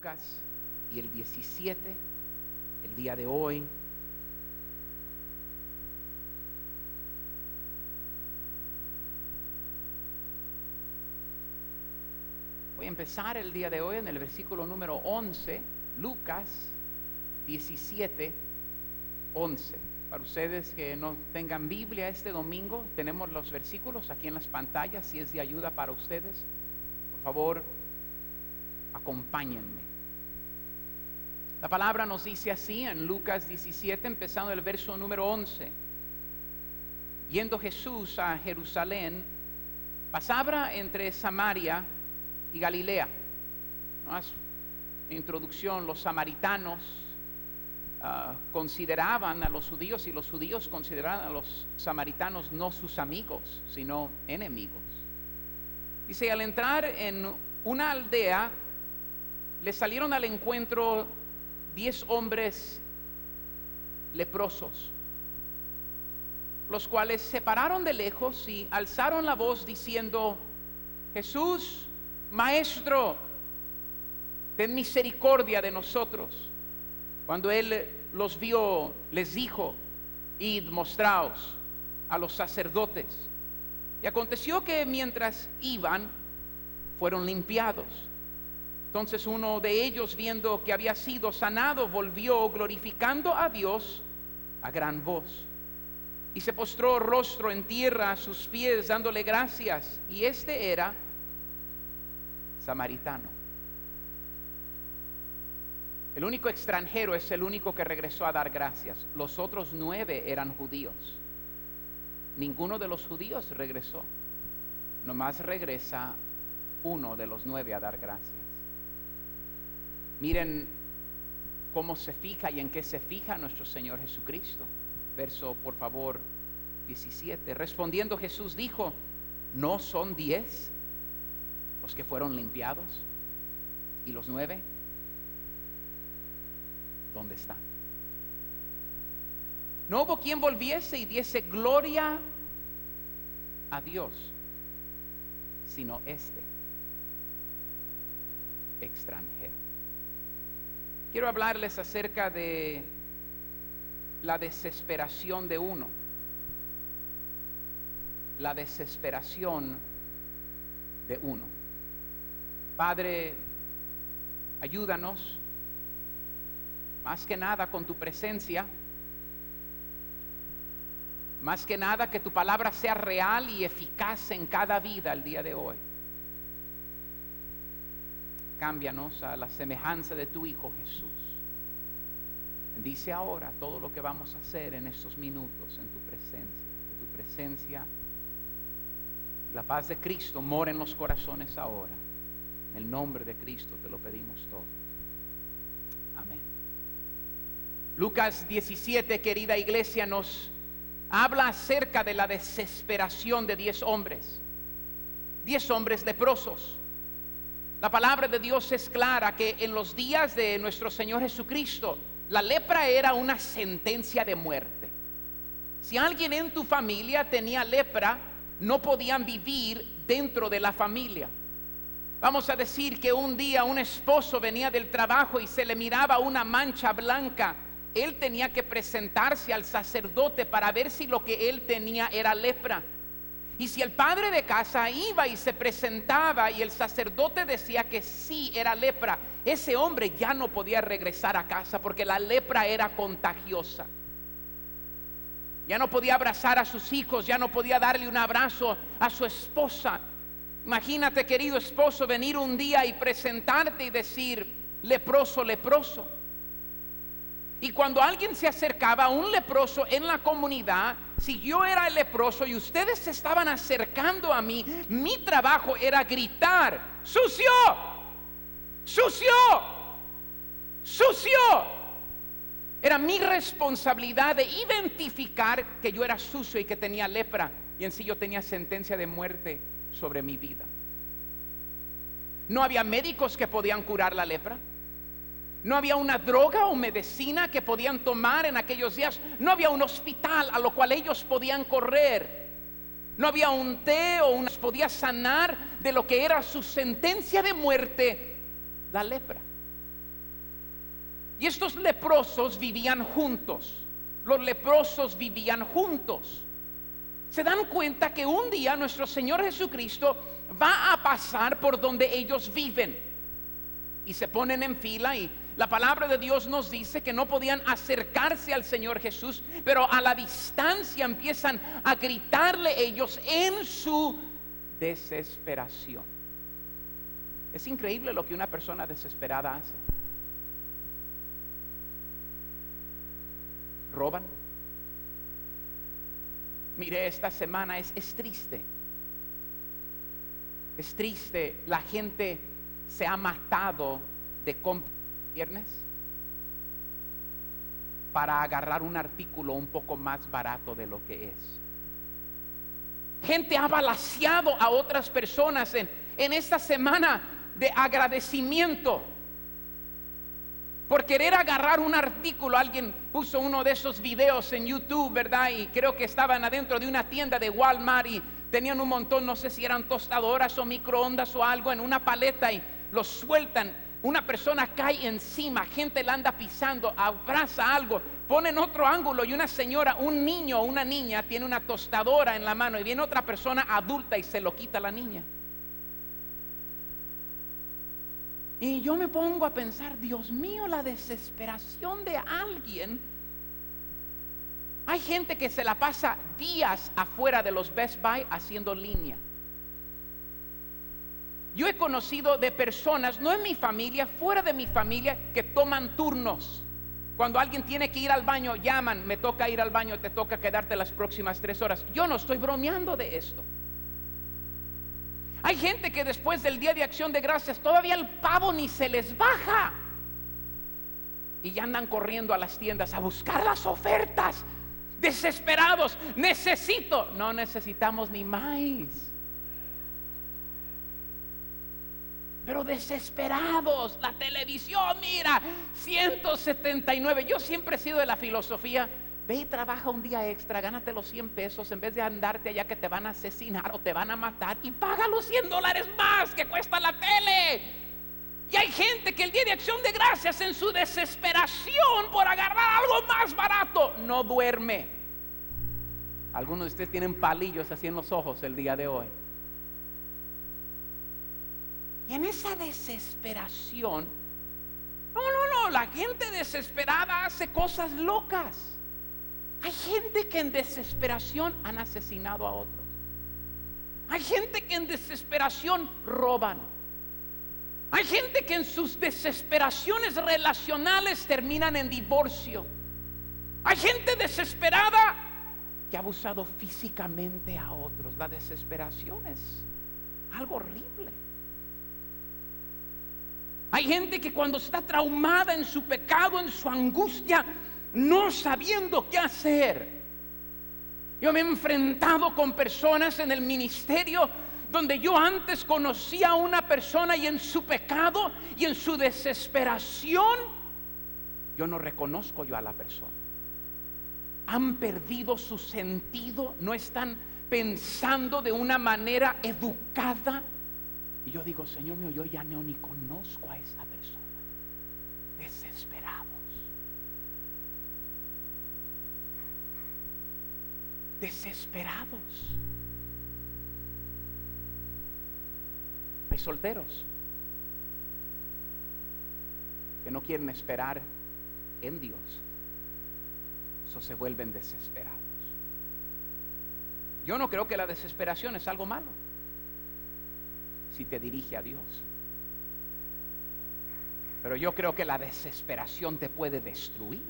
Lucas y el 17, el día de hoy. Voy a empezar el día de hoy en el versículo número 11, Lucas 17, 11. Para ustedes que no tengan Biblia este domingo, tenemos los versículos aquí en las pantallas. Si es de ayuda para ustedes, por favor, acompáñenme. La palabra nos dice así en Lucas 17, empezando el verso número 11. Yendo Jesús a Jerusalén, pasaba entre Samaria y Galilea. Más introducción: los samaritanos consideraban a los judíos, y los judíos consideraban a los samaritanos no sus amigos, sino enemigos. Dice: al entrar en una aldea, le salieron al encuentro 10 hombres leprosos, los cuales se pararon de lejos y alzaron la voz diciendo: Jesús, Maestro, ten misericordia de nosotros. Cuando él los vio, les dijo: id, mostraos a los sacerdotes. Y aconteció que mientras iban, fueron limpiados. Entonces uno de ellos, viendo que había sido sanado, volvió glorificando a Dios a gran voz, y se postró rostro en tierra a sus pies, dándole gracias. Y este era samaritano. El único extranjero es el único que regresó a dar gracias. Los otros 9 eran judíos. Ninguno de los judíos regresó. Nomás regresa uno de los 9 a dar gracias. Miren cómo se fija y en qué se fija nuestro Señor Jesucristo. Verso, por favor, 17. Respondiendo Jesús dijo: ¿no son 10 los que fueron limpiados? ¿Y los 9? ¿Dónde están? No hubo quien volviese y diese gloria a Dios, sino este extranjero. Quiero hablarles acerca de la desesperación de uno. La desesperación de uno. Padre, ayúdanos, más que nada con tu presencia, más que nada que tu palabra sea real y eficaz en cada vida el día de hoy. Cámbianos a la semejanza de tu Hijo Jesús. Bendice ahora todo lo que vamos a hacer en estos minutos en tu presencia. Que tu presencia y la paz de Cristo more en los corazones ahora. En el nombre de Cristo te lo pedimos todo. Amén. Lucas 17, querida iglesia, nos habla acerca de la desesperación de 10 hombres. 10 hombres leprosos. La palabra de Dios es clara que en los días de nuestro Señor Jesucristo, la lepra era una sentencia de muerte. Si alguien en tu familia tenía lepra, no podían vivir dentro de la familia. Vamos a decir que un día un esposo venía del trabajo y se le miraba una mancha blanca. Él tenía que presentarse al sacerdote para ver si lo que él tenía era lepra. Y si el padre de casa iba y se presentaba y el sacerdote decía que sí era lepra, ese hombre ya no podía regresar a casa porque la lepra era contagiosa. Ya no podía abrazar a sus hijos, ya no podía darle un abrazo a su esposa. Imagínate, querido esposo, venir un día y presentarte y decir: leproso, leproso. Y cuando alguien se acercaba a un leproso en la comunidad, si yo era el leproso y ustedes se estaban acercando a mí, mi trabajo era gritar: ¡sucio! ¡Sucio! ¡Sucio! Era mi responsabilidad de identificar que yo era sucio y que tenía lepra, y en sí yo tenía sentencia de muerte sobre mi vida. No había médicos que podían curar la lepra. No había una droga o medicina que podían tomar en aquellos días. No había un hospital a lo cual ellos podían correr. No había un té o una podía sanar de lo que era su sentencia de muerte, la lepra. Y estos leprosos vivían juntos. Los leprosos vivían juntos. Se dan cuenta que un día nuestro Señor Jesucristo va a pasar por donde ellos viven. Y se ponen en fila, y la palabra de Dios nos dice que no podían acercarse al Señor Jesús, pero a la distancia empiezan a gritarle ellos en su desesperación. Es increíble lo que una persona desesperada hace. Roban. Mire, esta semana es triste. Es triste. La gente se ha matado de comprar viernes para agarrar un artículo un poco más barato de lo que es. Gente ha balaceado a otras personas en esta semana de agradecimiento por querer agarrar un artículo. Alguien puso uno de esos videos en YouTube, ¿verdad? Y creo que estaban adentro de una tienda de Walmart y tenían un montón, no sé si eran tostadoras o microondas o algo, en una paleta, y los sueltan. Una persona cae encima, gente la anda pisando, abraza algo, ponen otro ángulo y una señora, un niño o una niña tiene una tostadora en la mano y viene otra persona adulta y se lo quita a la niña. Y yo me pongo a pensar, Dios mío, la desesperación de alguien. Hay gente que se la pasa días afuera de los Best Buy haciendo línea. Yo he conocido de personas, no en mi familia, fuera de mi familia, que toman turnos. Cuando alguien tiene que ir al baño, llaman, me toca ir al baño, te toca quedarte las próximas 3 horas. Yo no estoy bromeando de esto. Hay gente que después del Día de Acción de Gracias todavía el pavo ni se les baja y ya andan corriendo a las tiendas a buscar las ofertas, desesperados. No necesitamos ni maíz, pero desesperados. La televisión, mira, 179. Yo siempre he sido de la filosofía: ve y trabaja un día extra, gánate los 100 pesos en vez de andarte allá que te van a asesinar o te van a matar, y paga los $100 más que cuesta la tele. Y hay gente que el Día de Acción de Gracias, en su desesperación por agarrar algo más barato, no duerme. Algunos de ustedes tienen palillos así en los ojos el día de hoy. Y en esa desesperación, no, la gente desesperada hace cosas locas. Hay gente que en desesperación han asesinado a otros. Hay gente que en desesperación roban. Hay gente que en sus desesperaciones relacionales terminan en divorcio. Hay gente desesperada que ha abusado físicamente a otros. La desesperación es algo horrible. Hay gente que cuando está traumada en su pecado, en su angustia, no sabiendo qué hacer. Yo me he enfrentado con personas en el ministerio donde yo antes conocía a una persona y en su pecado y en su desesperación yo no reconozco yo a la persona. Han perdido su sentido, no están pensando de una manera educada. Y yo digo, Señor mío, yo ya no ni conozco a esta persona. Desesperados. Desesperados. Hay solteros que no quieren esperar en Dios, eso se vuelven desesperados. Yo no creo que la desesperación es algo malo si te dirige a Dios, pero yo creo que la desesperación te puede destruir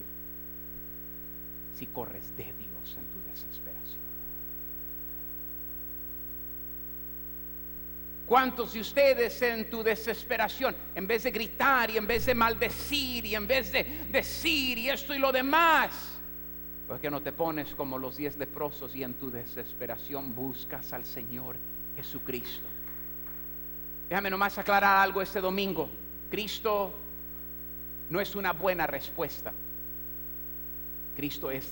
si corres de Dios en tu desesperación. ¿Cuántos de ustedes en tu desesperación, en vez de gritar y en vez de maldecir y en vez de decir y esto y lo demás, pues que no te pones como los 10 leprosos y en tu desesperación buscas al Señor Jesucristo? Déjame nomás aclarar algo este domingo. Cristo no es una buena respuesta. Cristo es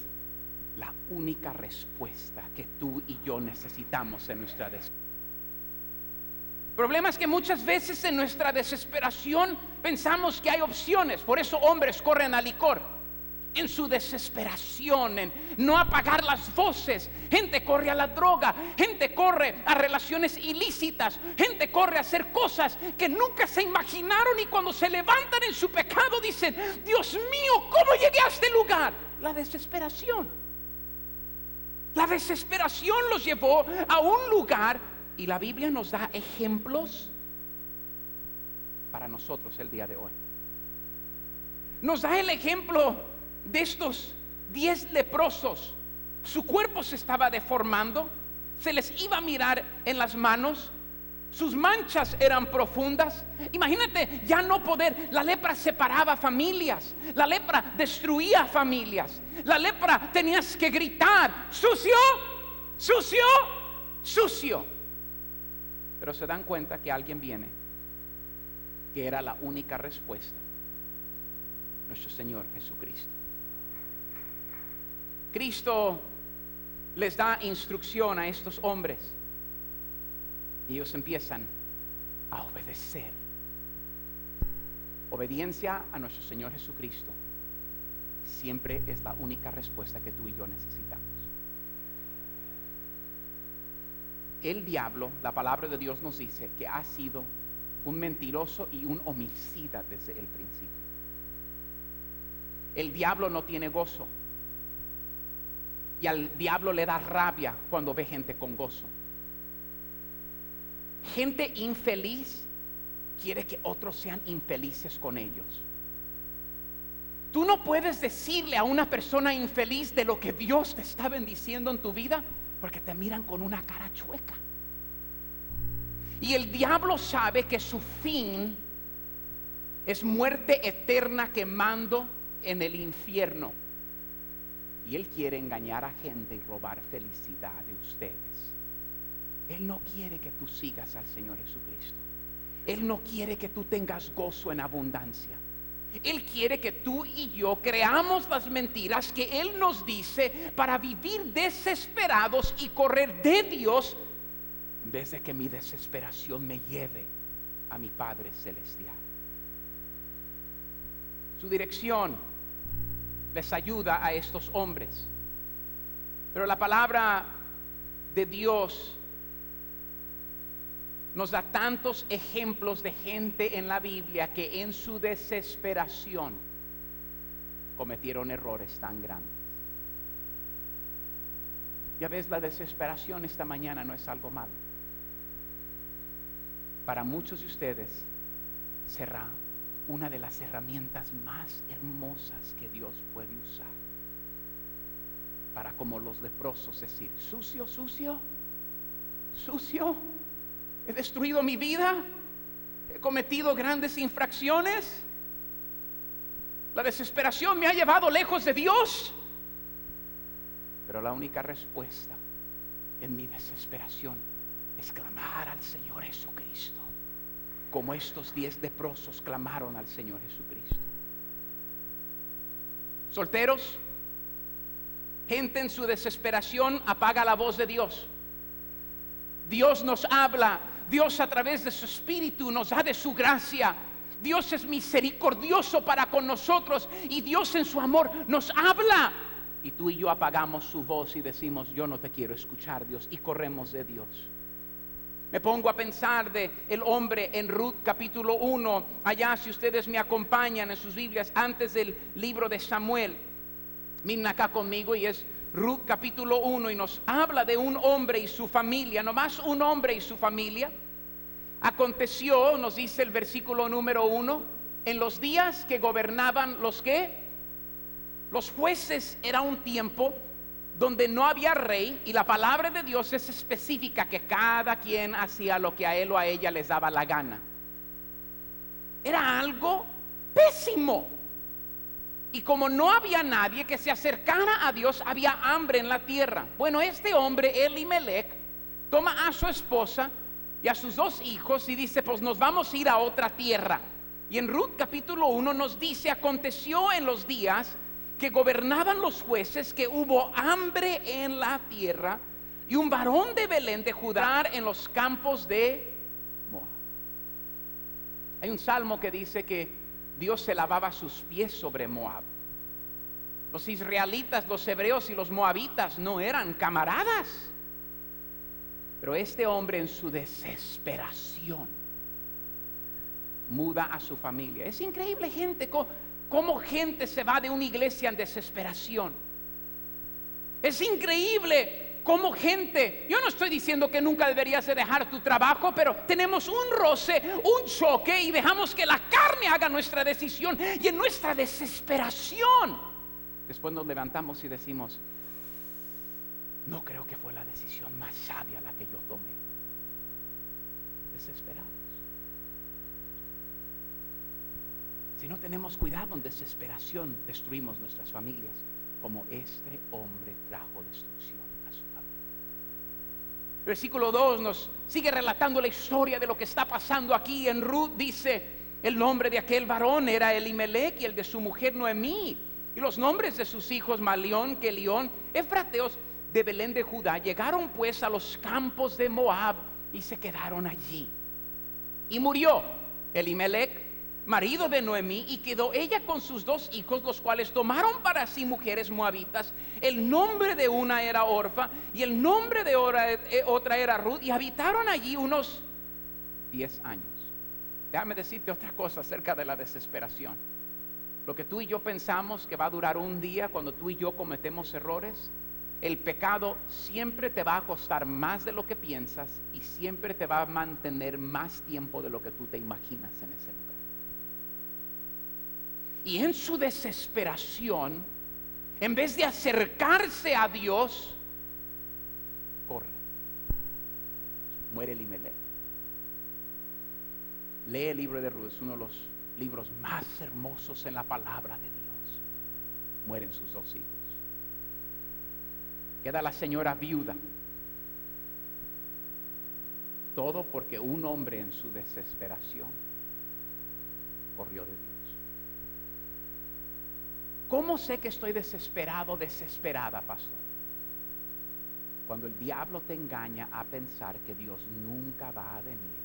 la única respuesta que tú y yo necesitamos en nuestra desesperación. problema es que muchas veces en nuestra desesperación pensamos que hay opciones. Por eso hombres corren al licor. En su desesperación, en no apagar las voces, gente corre a la droga, gente corre a relaciones ilícitas, gente corre a hacer cosas que nunca se imaginaron, y cuando se levantan en su pecado dicen: Dios mío, ¿cómo llegué a este lugar? La desesperación los llevó a un lugar, y la Biblia nos da ejemplos para nosotros el día de hoy. Nos da el ejemplo de estos 10 leprosos. Su cuerpo se estaba deformando, se les iba a mirar en las manos, sus manchas eran profundas. Imagínate ya no poder. La lepra separaba familias, la lepra destruía familias, la lepra tenías que gritar: sucio, sucio, sucio. Pero se dan cuenta que alguien viene, que era la única respuesta: nuestro Señor Jesucristo. Cristo les da instrucción a estos hombres, y ellos empiezan a obedecer. Obediencia a nuestro Señor Jesucristo siempre es la única respuesta que tú y yo necesitamos. El diablo, la palabra de Dios nos dice que ha sido un mentiroso y un homicida desde el principio. El diablo no tiene gozo, y al diablo le da rabia cuando ve gente con gozo. Gente infeliz quiere que otros sean infelices con ellos. Tú no puedes decirle a una persona infeliz de lo que Dios te está bendiciendo en tu vida, porque te miran con una cara chueca. Y el diablo sabe que su fin es muerte eterna quemando en el infierno. Y él quiere engañar a gente y robar felicidad de ustedes. Él no quiere que tú sigas al Señor Jesucristo. Él no quiere que tú tengas gozo en abundancia. Él quiere que tú y yo creamos las mentiras que Él nos dice para vivir desesperados y correr de Dios, en vez de que mi desesperación me lleve a mi Padre Celestial. Su dirección les ayuda a estos hombres, pero la palabra de Dios nos da tantos ejemplos de gente en la Biblia que en su desesperación cometieron errores tan grandes. Ya ves, la desesperación esta mañana no es algo malo. Para muchos de ustedes será una de las herramientas más hermosas que Dios puede usar para, como los leprosos, decir: sucio, sucio, sucio, he destruido mi vida, he cometido grandes infracciones, la desesperación me ha llevado lejos de Dios. Pero la única respuesta en mi desesperación es clamar al Señor Jesucristo, como estos 10 leprosos clamaron al Señor Jesucristo. Solteros, gente en su desesperación apaga la voz de Dios. Dios nos habla, Dios a través de su Espíritu nos da de su gracia. Dios es misericordioso para con nosotros, y Dios en su amor nos habla, y tú y yo apagamos su voz y decimos: yo no te quiero escuchar, Dios, y corremos de Dios. Me pongo a pensar de el hombre en Ruth capítulo 1, allá, si ustedes me acompañan en sus Biblias, antes del libro de Samuel. Miren acá conmigo, y es Ruth capítulo 1, y nos habla de un hombre y su familia, nomás un hombre y su familia. Aconteció, nos dice el versículo número 1, en los días que gobernaban los jueces. Era un tiempo donde no había rey, y la palabra de Dios es específica, que cada quien hacía lo que a él o a ella les daba la gana. Era algo pésimo. Y como no había nadie que se acercara a Dios, había hambre en la tierra. Bueno, este hombre Elimelech toma a su esposa y a sus 2 hijos y dice: pues nos vamos a ir a otra tierra. Y en Ruth capítulo 1 nos dice: aconteció en los días que gobernaban los jueces, que hubo hambre en la tierra, y un varón de Belén de Judá en los campos de Moab. Hay un salmo que dice que Dios se lavaba sus pies sobre Moab. Los israelitas, los hebreos y los moabitas no eran camaradas. Pero este hombre en su desesperación muda a su familia. Es increíble, gente, cómo gente se va de una iglesia en desesperación. Es increíble cómo gente, yo no estoy diciendo que nunca deberías de dejar tu trabajo, pero tenemos un roce, un choque y dejamos que la carne haga nuestra decisión, y en nuestra desesperación después nos levantamos y decimos: no creo que fue la decisión más sabia la que yo tomé. Desesperados. Si no tenemos cuidado, en desesperación destruimos nuestras familias, como este hombre trajo destrucción a su familia. Versículo 2 nos sigue relatando la historia de lo que está pasando aquí. En Ruth dice: el nombre de aquel varón era Elimelech, y el de su mujer Noemí, y los nombres de sus hijos Malión, Kelión, efrateos de Belén de Judá. Llegaron pues a los campos de Moab y se quedaron allí. Y murió Elimelech, marido de Noemí, y quedó ella con sus 2 hijos, los cuales tomaron para sí mujeres moabitas. El nombre de una era Orfa y el nombre de otra era Ruth, y habitaron allí unos 10 años. Déjame decirte otra cosa acerca de la desesperación. Lo que tú y yo pensamos que va a durar un día, cuando tú y yo cometemos errores, el pecado siempre te va a costar más de lo que piensas, y siempre te va a mantener más tiempo de lo que tú te imaginas en ese lugar. Y en su desesperación, en vez de acercarse a Dios, corre. Muere Elimelech. Lee el libro de Ruth, es uno de los libros más hermosos en la palabra de Dios. Mueren sus 2 hijos. Queda la señora viuda. Todo porque un hombre en su desesperación corrió de Dios. ¿Cómo sé que estoy desesperado, desesperada, pastor? Cuando el diablo te engaña a pensar que Dios nunca va a venir,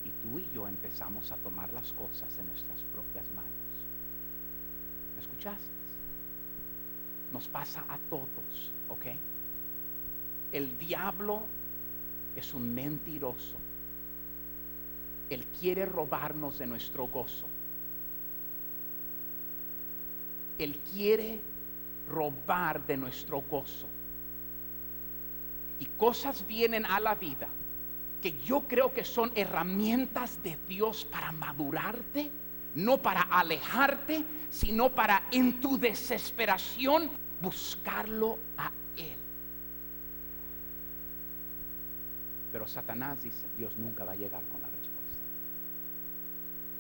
y tú y yo empezamos a tomar las cosas en nuestras propias manos. ¿Me escuchaste? Nos pasa a todos, ¿ok? El diablo es un mentiroso. Él quiere robarnos de nuestro gozo. Él quiere robar de nuestro gozo. Y cosas vienen a la vida que yo creo que son herramientas de Dios para madurarte, no para alejarte, sino para en tu desesperación buscarlo a Él. Pero Satanás dice: Dios nunca va a llegar con la respuesta.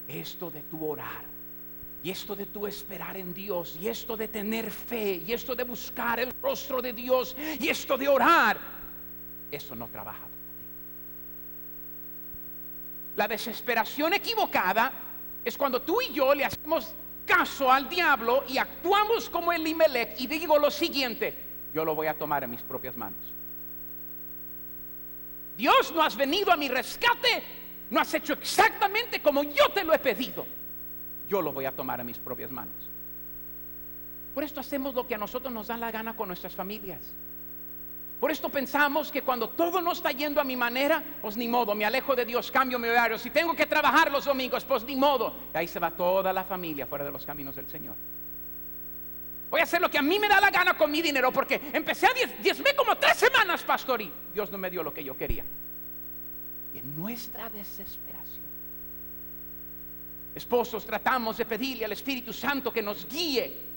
Esto de tu orar, y esto de tu esperar en Dios, y esto de tener fe, y esto de buscar el rostro de Dios, y esto de orar, eso no trabaja para ti. La desesperación equivocada es cuando tú y yo le hacemos caso al diablo y actuamos como Elimelech, y digo lo siguiente: yo lo voy a tomar en mis propias manos. Dios, no has venido a mi rescate, no has hecho exactamente como yo te lo he pedido. Yo lo voy a tomar en mis propias manos. Por esto hacemos lo que a nosotros nos da la gana con nuestras familias. Por esto pensamos que cuando todo no está yendo a mi manera, pues ni modo, me alejo de Dios, cambio mi horario. Si tengo que trabajar los domingos, pues ni modo. Y ahí se va toda la familia fuera de los caminos del Señor. Voy a hacer lo que a mí me da la gana con mi dinero, porque empecé a diezmé como 3 semanas, pastor, y Dios no me dio lo que yo quería. Y en nuestra desesperación, esposos, tratamos de pedirle al Espíritu Santo que nos guíe.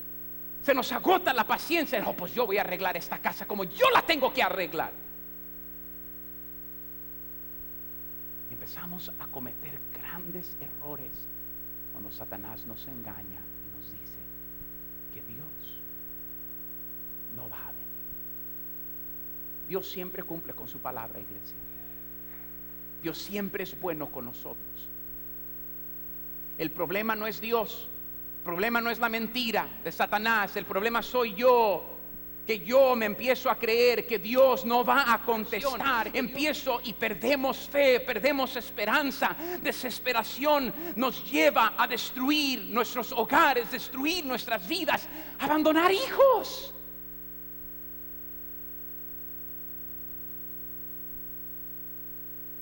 Se nos agota la paciencia. No, pues yo voy a arreglar esta casa como yo la tengo que arreglar. Y empezamos a cometer grandes errores cuando Satanás nos engaña y nos dice que Dios no va a venir. Dios siempre cumple con su palabra, iglesia. Dios siempre es bueno con nosotros. El problema no es Dios. El problema no es la mentira de Satanás. El problema soy yo. que yo me empiezo a creer que Dios no va a contestar, empiezo y perdemos fe, perdemos esperanza. Desesperación nos lleva a destruir nuestros hogares, destruir nuestras vidas, abandonar hijos.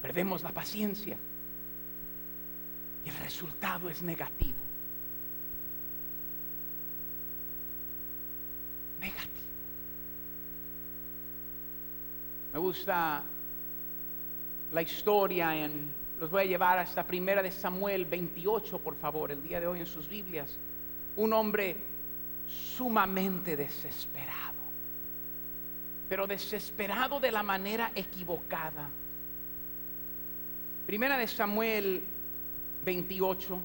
Perdemos la paciencia y el resultado es negativo. Negativo. Me gusta la historia los voy a llevar hasta 1 Samuel 28, por favor, el día de hoy en sus Biblias. Un hombre sumamente desesperado, pero desesperado de la manera equivocada. 1 Samuel 28.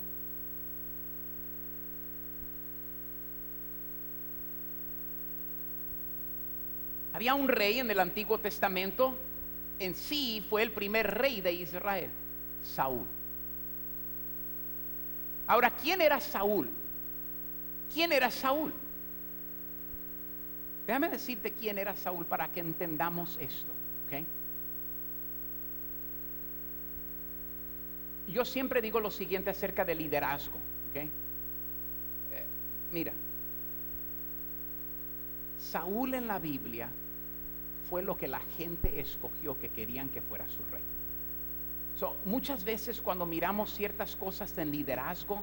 Había un rey en el Antiguo Testamento, en sí fue el primer rey de Israel, Saúl. Ahora, ¿quién era Saúl? ¿Quién era Saúl? Déjame decirte quién era Saúl para que entendamos esto, ¿ok? Yo siempre digo lo siguiente acerca del liderazgo, ¿ok? Mira, Saúl en la Biblia fue lo que la gente escogió que querían que fuera su rey. Muchas veces cuando miramos ciertas cosas en liderazgo,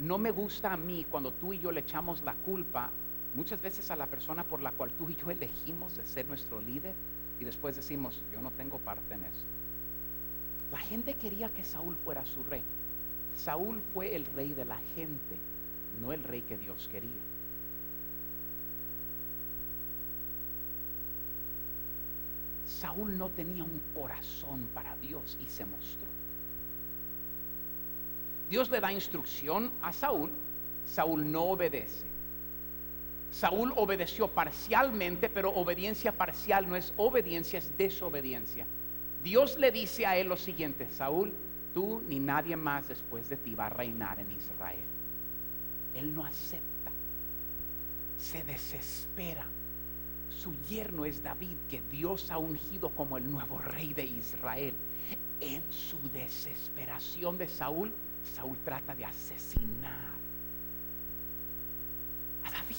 no me gusta a mí cuando tú y yo le echamos la culpa muchas veces a la persona por la cual tú y yo elegimos de ser nuestro líder, y después decimos, yo no tengo parte en esto. La gente quería que Saúl fuera su rey. Saúl fue el rey de la gente, no el rey que Dios quería. Saúl no tenía un corazón para Dios y se mostró. Dios le da instrucción a Saúl, Saúl no obedece. Saúl obedeció parcialmente, pero obediencia parcial no es obediencia, es desobediencia. Dios le dice a él lo siguiente: Saúl, tú ni nadie más después de ti va a reinar en Israel. Él no acepta, se desespera. Su yerno es David, que Dios ha ungido como el nuevo rey de Israel. En su desesperación de Saúl, Saúl trata de asesinar a David,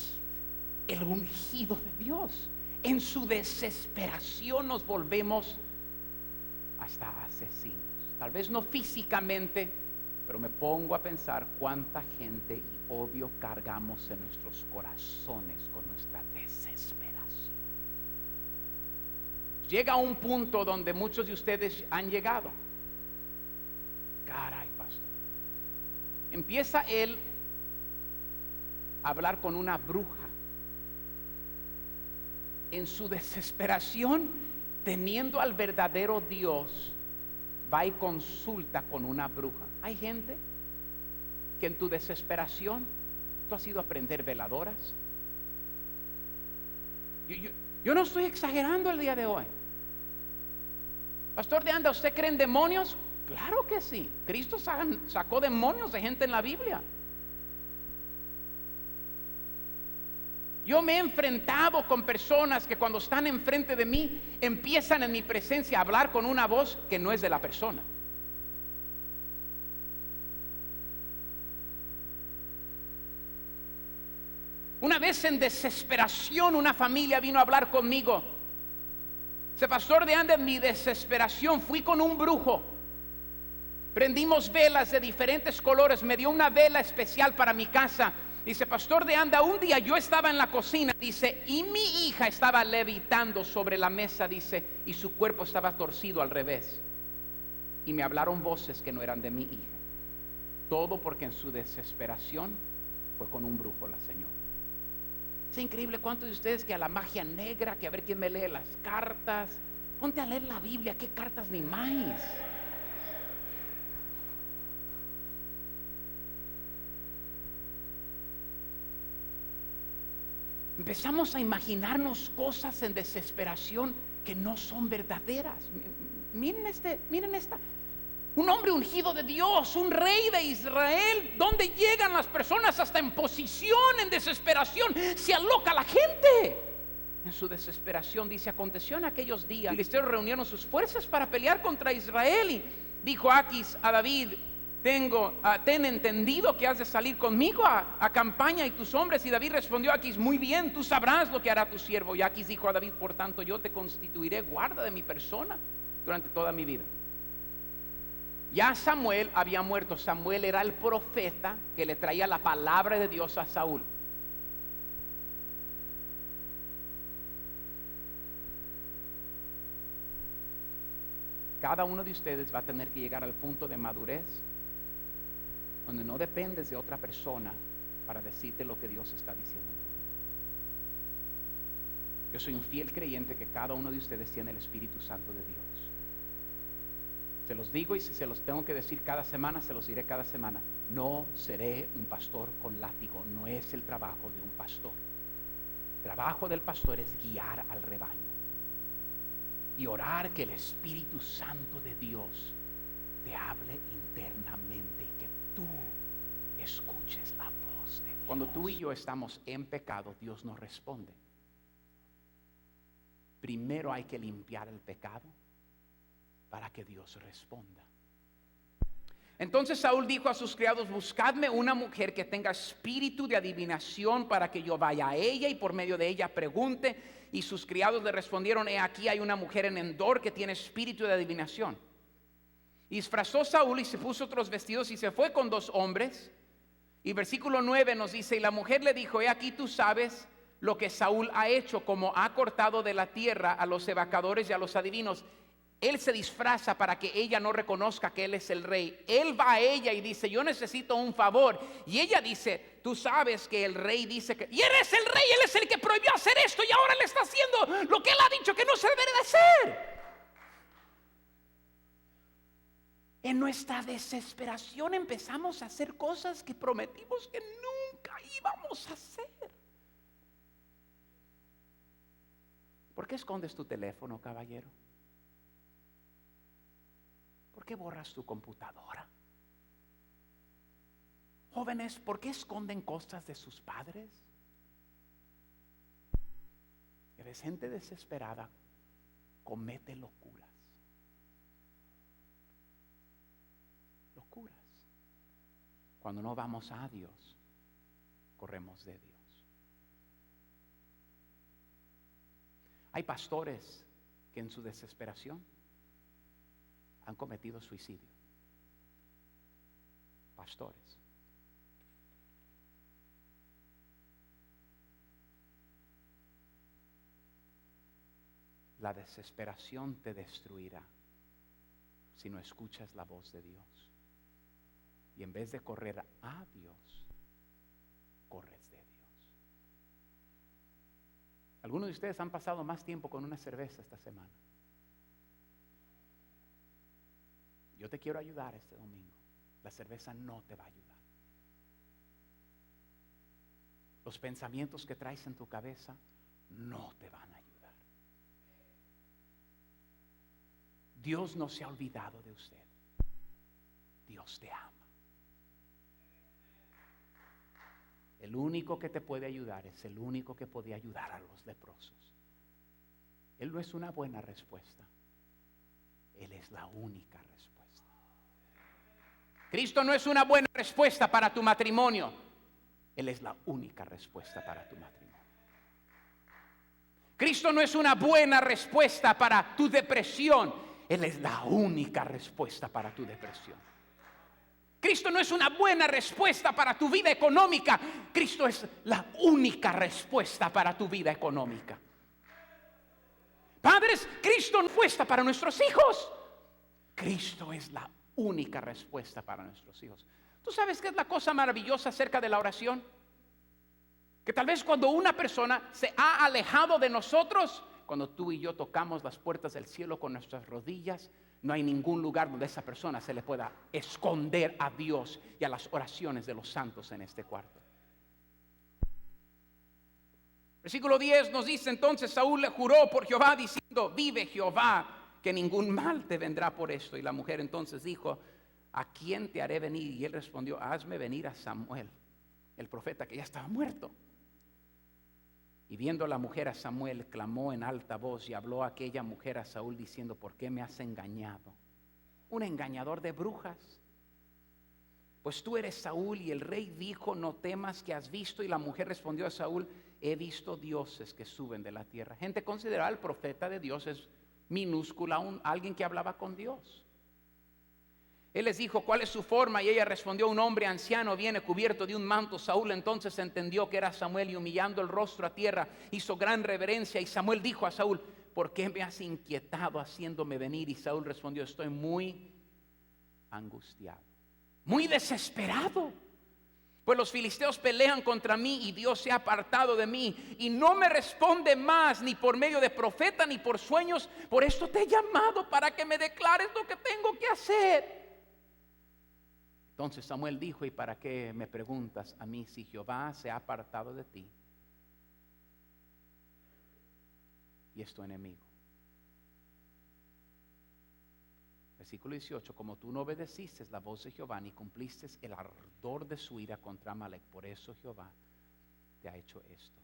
el ungido de Dios. En su desesperación nos volvemos hasta asesinos. Tal vez no físicamente, pero me pongo a pensar cuánta gente y odio cargamos en nuestros corazones con nuestra desesperación. Llega un punto donde muchos de ustedes han llegado. Caray, pastor. Empieza él a hablar con una bruja. En su desesperación, teniendo al verdadero Dios, va y consulta con una bruja. Hay gente que en tu desesperación tú has ido a prender veladoras. Yo no estoy exagerando el día de hoy. Pastor de Anda, ¿usted cree en demonios? Claro que sí. Cristo sacó demonios de gente en la Biblia. Yo me he enfrentado con personas que cuando están enfrente de mí empiezan en mi presencia a hablar con una voz que no es de la persona. Una vez en desesperación una familia vino a hablar conmigo. Dice: Pastor de Anda, en mi desesperación fui con un brujo. Prendimos velas de diferentes colores, me dio una vela especial para mi casa. Dice: Pastor de Anda, un día yo estaba en la cocina, dice, y mi hija estaba levitando sobre la mesa, dice, y su cuerpo estaba torcido al revés. Y me hablaron voces que no eran de mi hija. Todo porque en su desesperación fue con un brujo la señora. Es increíble cuántos de ustedes que a la magia negra, que a ver quién me lee las cartas. Ponte a leer la Biblia, ¿qué cartas ni más? Empezamos a imaginarnos cosas en desesperación que no son verdaderas. Miren esta. Un hombre ungido de Dios, un rey de Israel. ¿Dónde llegan las personas? Hasta en posición, en desesperación. Se aloca la gente. en su desesperación, dice: aconteció en aquellos días, los filisteos reunieron sus fuerzas para pelear contra Israel, y dijo Aquis a David: ten entendido que has de salir conmigo a campaña y tus hombres. Y David respondió a Aquis: muy bien, tú sabrás lo que hará tu siervo. Y Aquis dijo a David: por tanto yo te constituiré guarda de mi persona durante toda mi vida. Ya Samuel había muerto. Samuel era el profeta que le traía la palabra de Dios a Saúl. Cada uno de ustedes va a tener que llegar al punto de madurez donde no dependes de otra persona para decirte lo que Dios está diciendo en tu vida. Yo soy un fiel creyente que cada uno de ustedes tiene el Espíritu Santo de Dios. Se los digo, y si se los tengo que decir cada semana, se los diré cada semana: no seré un pastor con látigo. No es el trabajo de un pastor. El trabajo del pastor es guiar al rebaño y orar que el Espíritu Santo de Dios te hable internamente y que tú escuches la voz de Dios. Cuando tú y yo estamos en pecado, Dios nos responde. Primero hay que limpiar el pecado para que Dios responda. Entonces Saúl dijo a sus criados: buscadme una mujer que tenga espíritu de adivinación, para que yo vaya a ella y por medio de ella pregunte. Y sus criados le respondieron: he aquí hay una mujer en Endor que tiene espíritu de adivinación. Y disfrazó Saúl y se puso otros vestidos y se fue con 2 hombres. Y versículo 9 nos dice: y la mujer le dijo: he aquí tú sabes lo que Saúl ha hecho, como ha cortado de la tierra a los evocadores y a los adivinos. Él se disfraza para que ella no reconozca que él es el rey. Él va a ella y dice: yo necesito un favor. Y ella dice: tú sabes que el rey dice que... y eres el rey, él es el que prohibió hacer esto, y ahora le está haciendo lo que él ha dicho que no se debe de hacer. En nuestra desesperación empezamos a hacer cosas que prometimos que nunca íbamos a hacer. ¿Por qué escondes tu teléfono, caballero? ¿Por qué borras tu computadora? Jóvenes, ¿por qué esconden cosas de sus padres? Eres gente desesperada, comete locuras. Locuras. Cuando no vamos a Dios, corremos de Dios. Hay pastores que en su desesperación han cometido suicidio. Pastores. La desesperación te destruirá si no escuchas la voz de Dios. Y en vez de correr a Dios, corres de Dios. Algunos de ustedes han pasado más tiempo con una cerveza esta semana. Yo te quiero ayudar este domingo. La cerveza no te va a ayudar. Los pensamientos que traes en tu cabeza no te van a ayudar. Dios no se ha olvidado de usted. Dios te ama. El único que te puede ayudar es el único que podía ayudar a los leprosos. Él no es una buena respuesta. Él es la única respuesta. Cristo no es una buena respuesta para tu matrimonio. Él es la única respuesta para tu matrimonio. Cristo no es una buena respuesta para tu depresión. Él es la única respuesta para tu depresión. Cristo no es una buena respuesta para tu vida económica. Cristo es la única respuesta para tu vida económica. Padres, Cristo no es respuesta para nuestros hijos. Cristo es la única respuesta para nuestros hijos. ¿Tú sabes qué es la cosa maravillosa acerca de la oración? Que tal vez cuando una persona se ha alejado de nosotros, cuando tú y yo tocamos las puertas del cielo con nuestras rodillas, no hay ningún lugar donde esa persona se le pueda esconder a Dios y a las oraciones de los santos en este cuarto. Versículo 10 nos dice: entonces Saúl le juró por Jehová diciendo: vive Jehová, que ningún mal te vendrá por esto. Y la mujer entonces dijo: ¿a quién te haré venir? Y él respondió: hazme venir a Samuel, el profeta que ya estaba muerto. Y viendo la mujer a Samuel, clamó en alta voz y habló aquella mujer a Saúl diciendo: ¿por qué me has engañado? Un engañador de brujas. Pues tú eres Saúl. Y el rey dijo: no temas, que has visto. Y la mujer respondió a Saúl: he visto dioses que suben de la tierra. Gente considerada el profeta de Dios es minúscula, alguien que hablaba con Dios. Él les dijo: ¿cuál es su forma? Y ella respondió: un hombre anciano viene cubierto de un manto. Saúl entonces entendió que era Samuel, y humillando el rostro a tierra hizo gran reverencia. Y Samuel dijo a Saúl: ¿por qué me has inquietado haciéndome venir? Y Saúl respondió: estoy muy angustiado, muy desesperado, pues los filisteos pelean contra mí y Dios se ha apartado de mí y no me responde más, ni por medio de profeta ni por sueños. Por esto te he llamado, para que me declares lo que tengo que hacer. Entonces Samuel dijo: ¿y para qué me preguntas a mí si Jehová se ha apartado de ti y es tu enemigo? Versículo 18: como tú no obedeciste la voz de Jehová, ni cumpliste el ardor de su ira contra Amalec, por eso Jehová te ha hecho esto.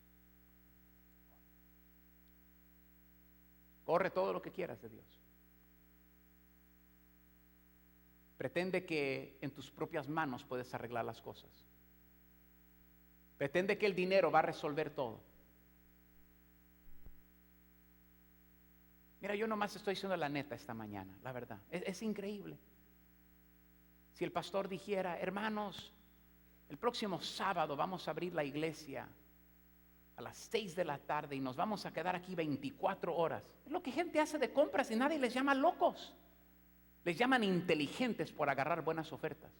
Corre todo lo que quieras de Dios. Pretende que en tus propias manos puedes arreglar las cosas. Pretende que el dinero va a resolver todo. Mira, yo nomás estoy diciendo la neta esta mañana, la verdad. Es increíble. Si el pastor dijera: hermanos, el próximo sábado vamos a abrir la iglesia a las 6 de la tarde y nos vamos a quedar aquí 24 horas. Es lo que gente hace de compras y nadie les llama locos. Les llaman inteligentes por agarrar buenas ofertas.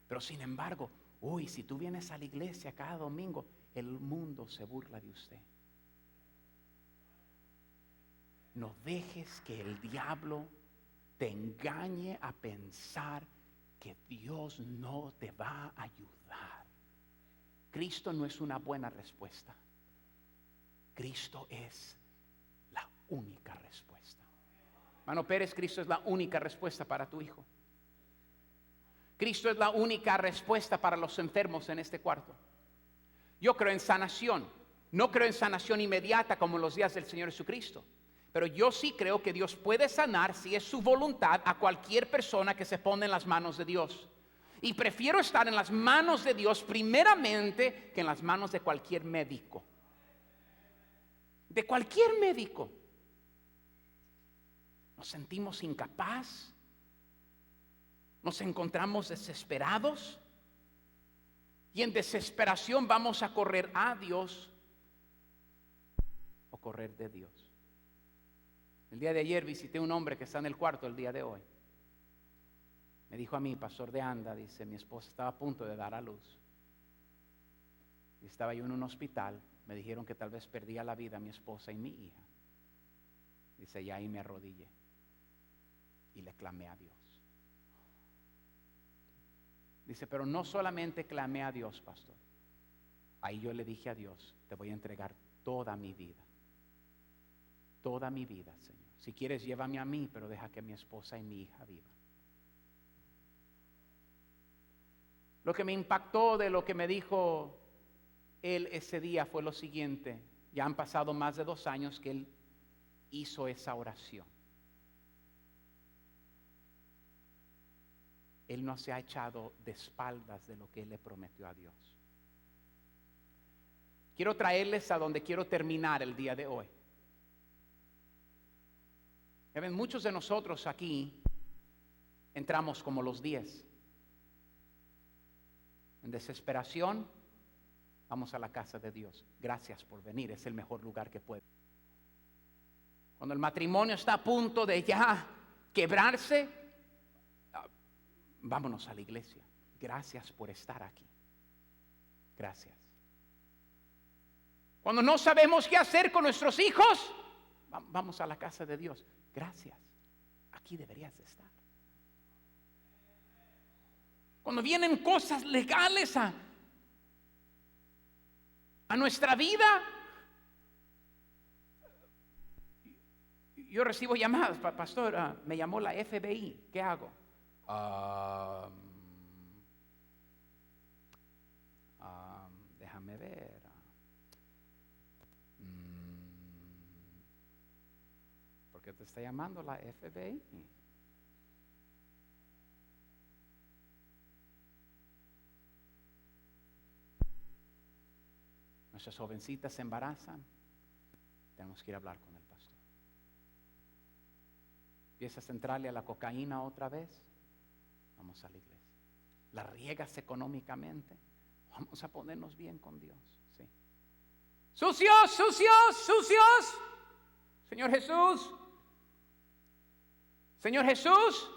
Pero sin embargo, si tú vienes a la iglesia cada domingo, el mundo se burla de usted. No dejes que el diablo te engañe a pensar que Dios no te va a ayudar. Cristo no es una buena respuesta. Cristo es la única respuesta. Hermano Pérez, Cristo es la única respuesta para tu hijo. Cristo es la única respuesta para los enfermos en este cuarto. Yo creo en sanación. No creo en sanación inmediata como en los días del Señor Jesucristo. Pero yo sí creo que Dios puede sanar, si es su voluntad, a cualquier persona que se pone en las manos de Dios. Y prefiero estar en las manos de Dios primeramente que en las manos de cualquier médico. De cualquier médico. Nos sentimos incapaz. Nos encontramos desesperados. Y en desesperación vamos a correr a Dios o correr de Dios. El día de ayer visité a un hombre que está en el cuarto el día de hoy. Me dijo a mí: pastor de Anda, dice, mi esposa estaba a punto de dar a luz. Y estaba yo en un hospital. Me dijeron que tal vez perdía la vida mi esposa y mi hija. Dice, y ahí me arrodillé y le clamé a Dios. Dice, pero no solamente clamé a Dios, pastor. Ahí yo le dije a Dios: te voy a entregar toda mi vida. Toda mi vida, Señor. Si quieres, llévame a mí, pero deja que mi esposa y mi hija vivan. Lo que me impactó de lo que me dijo él ese día fue lo siguiente. Ya han pasado más de 2 años que él hizo esa oración. Él no se ha echado de espaldas de lo que él le prometió a Dios. Quiero traerles a donde quiero terminar el día de hoy. Ya ven, muchos de nosotros aquí entramos como los 10. En desesperación, vamos a la casa de Dios. Gracias por venir, es el mejor lugar que puede. Cuando el matrimonio está a punto de ya quebrarse, vámonos a la iglesia. Gracias por estar aquí. Gracias. Cuando no sabemos qué hacer con nuestros hijos, vamos a la casa de Dios. Gracias. Aquí deberías estar. Cuando vienen cosas legales a nuestra vida, yo recibo llamadas: pastor, me llamó la FBI, ¿qué hago? Déjame ver. ¿Por qué te está llamando la FBI? Nuestras jovencitas se embarazan. Tenemos que ir a hablar con el pastor. Empiezas a entrarle a la cocaína otra vez. Vamos a la iglesia. La riegas económicamente. Vamos a ponernos bien con Dios. Sí. Sucios, sucios, sucios. Señor Jesús. Señor Jesús.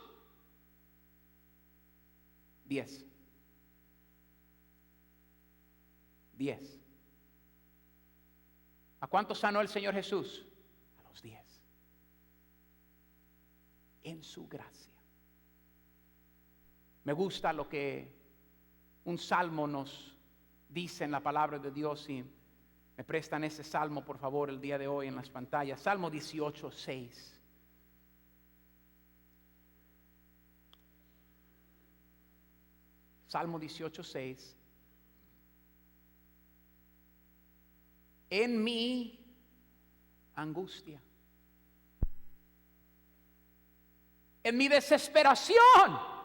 10. 10. ¿A cuántos sanó el Señor Jesús? A los 10. En su gracia. Me gusta lo que un salmo nos dice en la palabra de Dios, y me prestan ese salmo por favor el día de hoy en las pantallas. Salmo 18:6. Salmo 18:6. En mi angustia, en mi desesperación,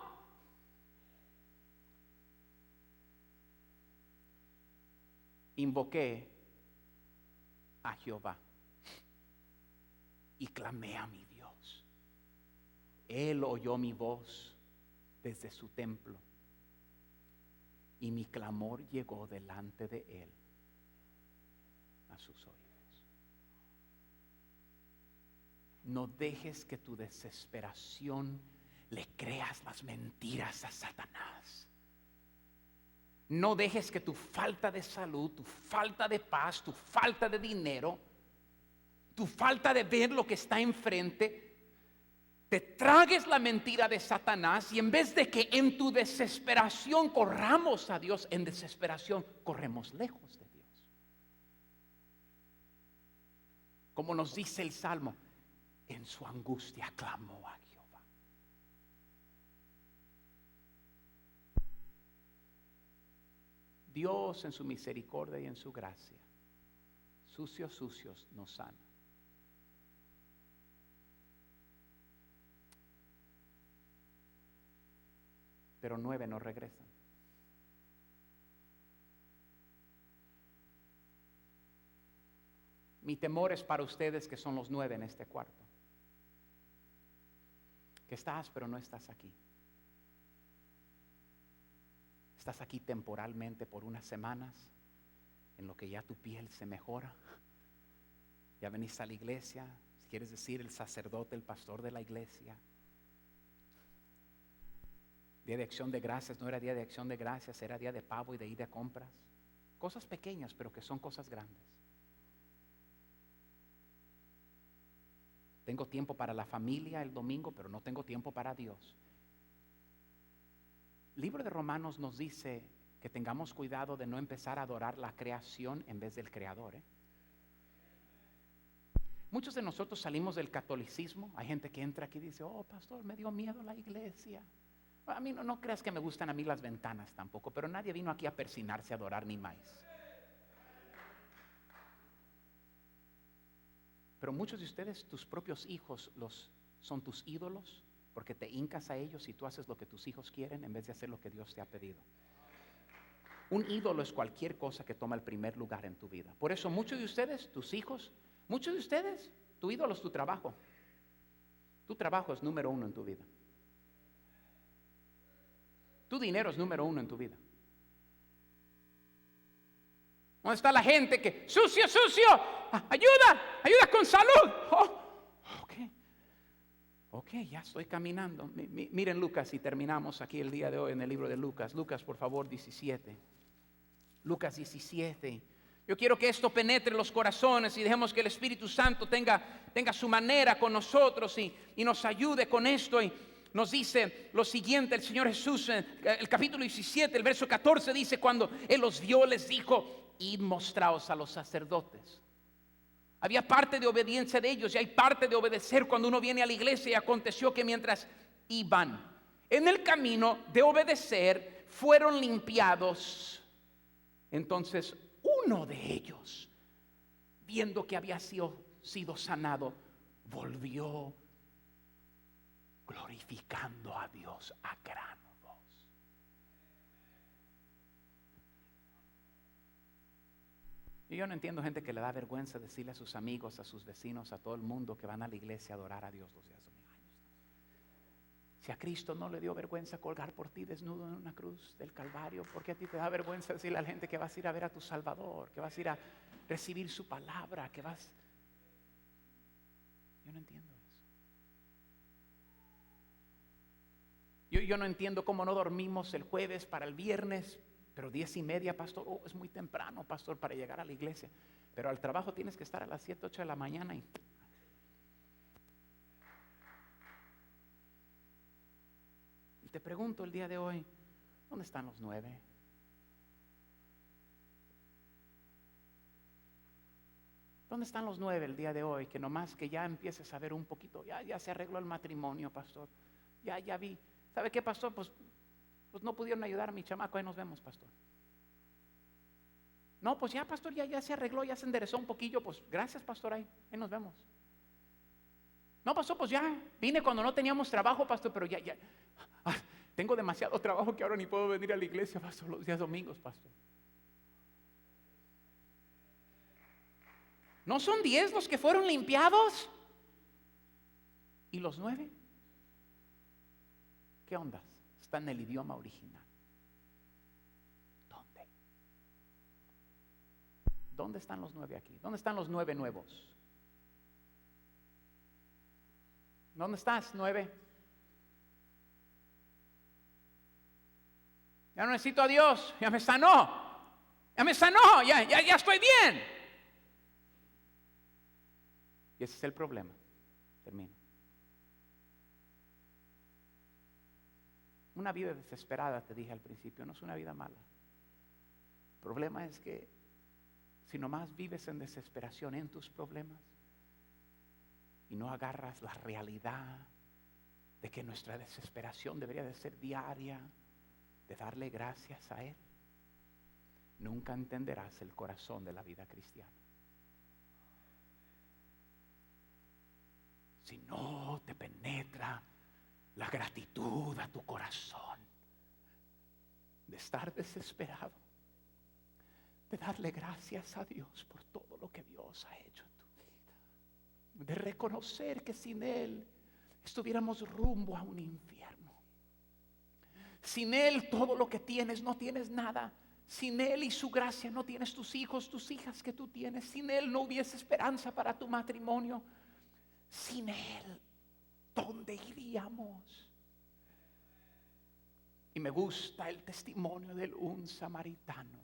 invoqué a Jehová y clamé a mi Dios. Él oyó mi voz desde su templo y mi clamor llegó delante de él a sus oídos. No dejes que tu desesperación le creas las mentiras a Satanás. No dejes que tu falta de salud, tu falta de paz, tu falta de dinero, tu falta de ver lo que está enfrente, te tragues la mentira de Satanás, y en vez de que en tu desesperación corramos a Dios, en desesperación corremos lejos de Dios. Como nos dice el Salmo, en su angustia clamó a Jehová. Dios en su misericordia y en su gracia, sucios nos sana. Pero 9 no regresan. Mi temor es para ustedes que son los 9 en este cuarto. Que estás, pero no estás aquí. Estás aquí temporalmente por unas semanas, en lo que ya tu piel se mejora. Ya veniste a la iglesia, si quieres decir el sacerdote, el pastor de la iglesia. Día de acción de gracias no era día de acción de gracias, era día de pavo y de ir de compras. Cosas pequeñas, pero que son cosas grandes. Tengo tiempo para la familia el domingo, pero no tengo tiempo para Dios. El libro de Romanos nos dice que tengamos cuidado de no empezar a adorar la creación en vez del Creador. Muchos de nosotros salimos del catolicismo. Hay gente que entra aquí y dice, oh pastor, me dio miedo la iglesia. A mí no creas que me gustan a mí las ventanas tampoco, pero nadie vino aquí a persinarse a adorar ni maíz. Pero muchos de ustedes, tus propios hijos son tus ídolos, porque te hincas a ellos y tú haces lo que tus hijos quieren en vez de hacer lo que Dios te ha pedido. Un ídolo es cualquier cosa que toma el primer lugar en tu vida. Por eso muchos de ustedes, tus hijos, muchos de ustedes, tu ídolo es tu trabajo. Tu trabajo es número 1 en tu vida. Tu dinero es número 1 en tu vida. ¿Dónde está la gente que, sucio, ayuda con salud? Ok, ya estoy caminando. Miren Lucas y terminamos aquí el día de hoy en el libro de Lucas. Lucas, por favor, 17. Lucas 17. Yo quiero que esto penetre los corazones y dejemos que el Espíritu Santo tenga su manera con nosotros y nos ayude con esto. Y nos dice lo siguiente el Señor Jesús, el capítulo 17, el verso 14 dice, cuando Él los vio les dijo, id mostraos a los sacerdotes. Había parte de obediencia de ellos y hay parte de obedecer cuando uno viene a la iglesia. Y aconteció que mientras iban en el camino de obedecer, fueron limpiados. Entonces uno de ellos, viendo que había sido sanado, volvió glorificando a Dios a gran voz. Y yo no entiendo gente que le da vergüenza decirle a sus amigos, a sus vecinos, a todo el mundo que van a la iglesia a adorar a Dios los días domingos. Si a Cristo no le dio vergüenza colgar por ti desnudo en una cruz del Calvario, ¿por qué a ti te da vergüenza decirle a la gente que vas a ir a ver a tu Salvador, que vas a ir a recibir su palabra, que vas? Yo no entiendo eso. Yo no entiendo cómo no dormimos el jueves para el viernes, pero 10:30, pastor, es muy temprano, pastor, para llegar a la iglesia. Pero al trabajo tienes que estar a las 7, 8 de la mañana y te pregunto el día de hoy, ¿dónde están los 9? ¿Dónde están los 9 el día de hoy? Que nomás que ya empieces a ver un poquito, ya se arregló el matrimonio, pastor. Ya vi. ¿Sabe qué, pastor? Pues no pudieron ayudar a mi chamaco, ahí nos vemos, pastor. No, pues ya, pastor, ya se arregló, ya se enderezó un poquillo, pues gracias, pastor, ahí nos vemos. No, pastor, pues ya vine cuando no teníamos trabajo, pastor, pero ya. Tengo demasiado trabajo que ahora ni puedo venir a la iglesia, pastor, los días domingos, pastor. ¿No son 10 los que fueron limpiados? ¿Y los 9? ¿Qué ondas? Está en el idioma original. ¿Dónde? ¿Dónde están los 9 aquí? ¿Dónde están los 9 nuevos? ¿Dónde estás, 9? Ya no necesito a Dios, ya me sanó, ya estoy bien. Y ese es el problema. Termino. Una vida desesperada, te dije al principio, no es una vida mala. El problema es que si nomás vives en desesperación en tus problemas y no agarras la realidad de que nuestra desesperación debería de ser diaria, de darle gracias a Él, nunca entenderás el corazón de la vida cristiana. Si no te penetra la gratitud a tu corazón, de estar desesperado, de darle gracias a Dios por todo lo que Dios ha hecho en tu vida, de reconocer que sin Él estuviéramos rumbo a un infierno. Sin Él todo lo que tienes, no tienes nada. Sin Él y su gracia no tienes tus hijos, tus hijas que tú tienes. Sin Él no hubiese esperanza para tu matrimonio. Sin Él, ¿dónde iríamos? Y me gusta el testimonio de un samaritano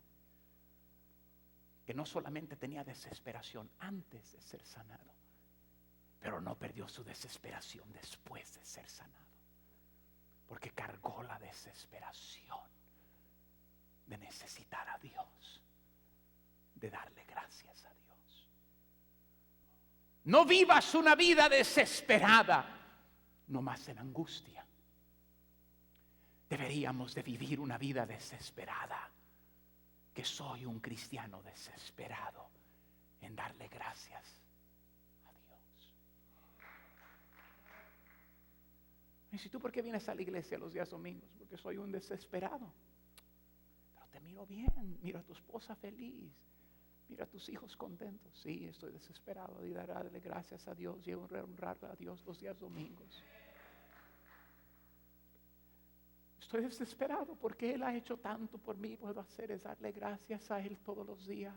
que no solamente tenía desesperación antes de ser sanado, pero no perdió su desesperación después de ser sanado, porque cargó la desesperación de necesitar a Dios, de darle gracias a Dios. No vivas una vida desesperada, no más en angustia. Deberíamos de vivir una vida desesperada, que soy un cristiano desesperado en darle gracias a Dios. Y si tú, ¿por qué vienes a la iglesia los días domingos? Porque soy un desesperado. Pero te miro bien, miro a tu esposa feliz, mira a tus hijos contentos. Sí, estoy desesperado y darle gracias a Dios y honrar a Dios los días domingos. Estoy desesperado porque Él ha hecho tanto por mí. Puedo hacer es darle gracias a Él todos los días.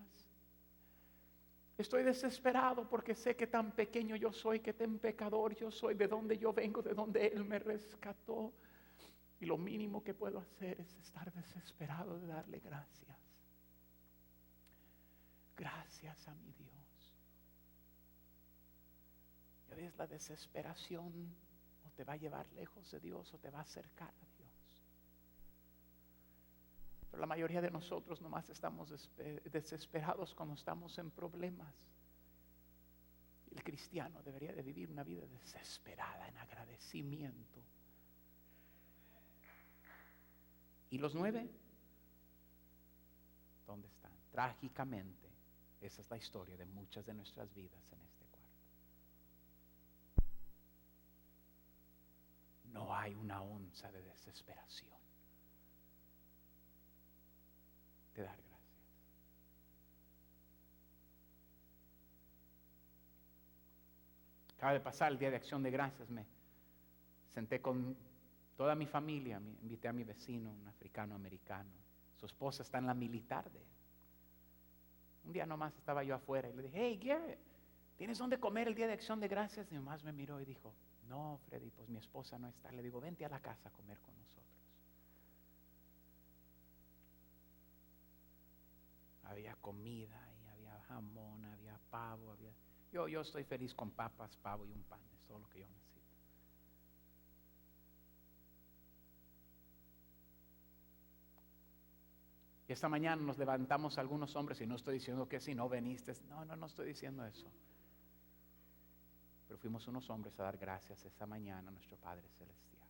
Estoy desesperado porque sé que tan pequeño yo soy, que tan pecador yo soy, de donde yo vengo, de donde Él me rescató. Y lo mínimo que puedo hacer es estar desesperado de darle gracias. Gracias a mi Dios. Ya ves, la desesperación o te va a llevar lejos de Dios o te va a acercar a Dios. Pero la mayoría de nosotros nomás estamos desesperados cuando estamos en problemas. El cristiano debería de vivir una vida desesperada en agradecimiento. ¿Y los 9? ¿Dónde están? Trágicamente, esa es la historia de muchas de nuestras vidas en este cuarto. No hay una onza de desesperación de dar gracias. Acaba de pasar el Día de Acción de Gracias. Me senté con toda mi familia, invité a mi vecino, un africano americano. Su esposa está en la militar de él. Un día nomás estaba yo afuera y le dije, hey, Garrett, ¿tienes dónde comer el Día de Acción de Gracias? Y nomás me miró y dijo, no, Freddy, pues mi esposa no está. Le digo, vente a la casa a comer con nosotros. Había comida y había jamón, había pavo, Yo estoy feliz con papas, pavo y un pan. Es todo lo que yo necesito. Y esta mañana nos levantamos algunos hombres, y no estoy diciendo que si no viniste, no estoy diciendo eso. Pero fuimos unos hombres a dar gracias esta mañana a nuestro Padre Celestial.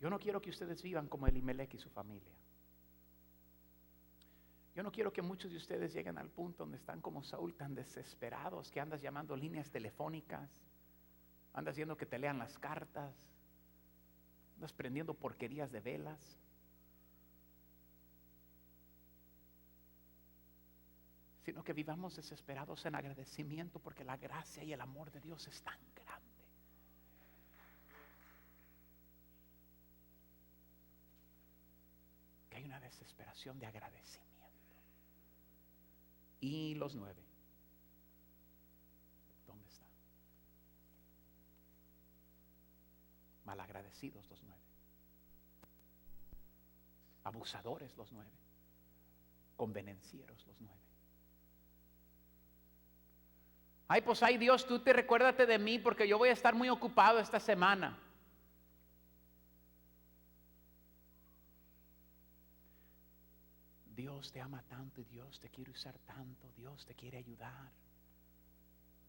Yo no quiero que ustedes vivan como Elimelech y su familia. Yo no quiero que muchos de ustedes lleguen al punto donde están como Saúl, tan desesperados, que andas llamando líneas telefónicas, andas haciendo que te lean las cartas, andas prendiendo porquerías de velas. Sino que vivamos desesperados en agradecimiento, porque la gracia y el amor de Dios es tan grande. Que hay una desesperación de agradecimiento. Y los 9, ¿dónde están? Malagradecidos los 9. Abusadores los 9. Convenencieros los 9. Ay, pues ay Dios, tú te recuérdate de mí porque yo voy a estar muy ocupado esta semana. Dios te ama tanto y Dios te quiere usar tanto, Dios te quiere ayudar.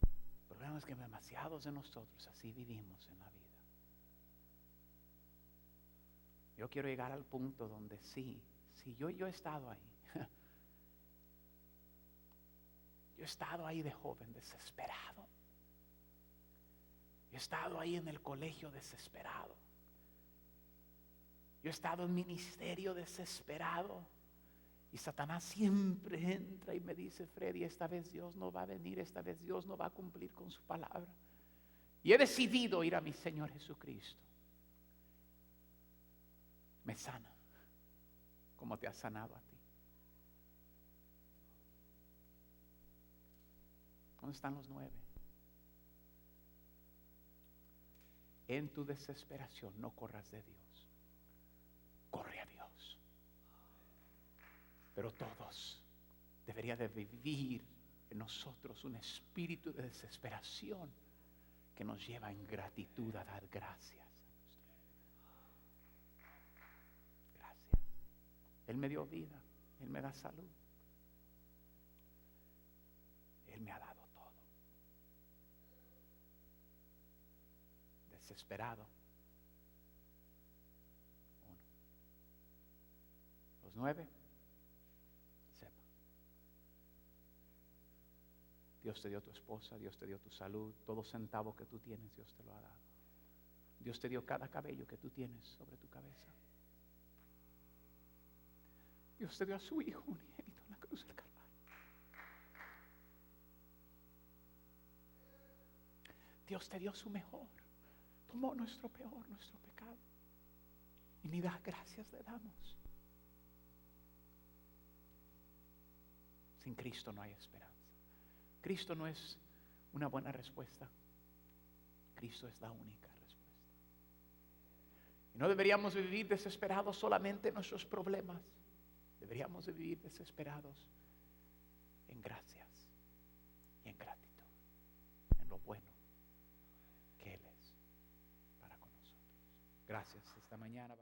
El problema es que demasiados de nosotros así vivimos en la vida. Yo quiero llegar al punto donde sí, yo he estado ahí. Yo he estado ahí de joven desesperado. Yo he estado ahí en el colegio desesperado. Yo he estado en ministerio desesperado. Y Satanás siempre entra y me dice, Freddy, esta vez Dios no va a venir, esta vez Dios no va a cumplir con su palabra. Y he decidido ir a mi Señor Jesucristo. Me sana, como te ha sanado a ti. ¿Dónde están los 9? En tu desesperación no corras de Dios, corre a Dios. Pero todos deberían de vivir en nosotros un espíritu de desesperación que nos lleva en gratitud a dar gracias. Gracias. Él me dio vida, Él me da salud, Él me ha dado todo. Desesperado. 1. Los 9. Sepa. Dios te dio tu esposa, Dios te dio tu salud, todo centavo que tú tienes, Dios te lo ha dado. Dios te dio cada cabello que tú tienes sobre tu cabeza. Dios te dio a su Hijo unigénito en la cruz del Calvario. Dios te dio su mejor, tomó nuestro peor, nuestro pecado, y ni da gracias le damos. Sin Cristo no hay esperanza. Cristo no es una buena respuesta. Cristo es la única respuesta. Y no deberíamos vivir desesperados solamente en nuestros problemas. Deberíamos de vivir desesperados en gracias y en gratitud, en lo bueno que Él es para con nosotros. Gracias esta mañana.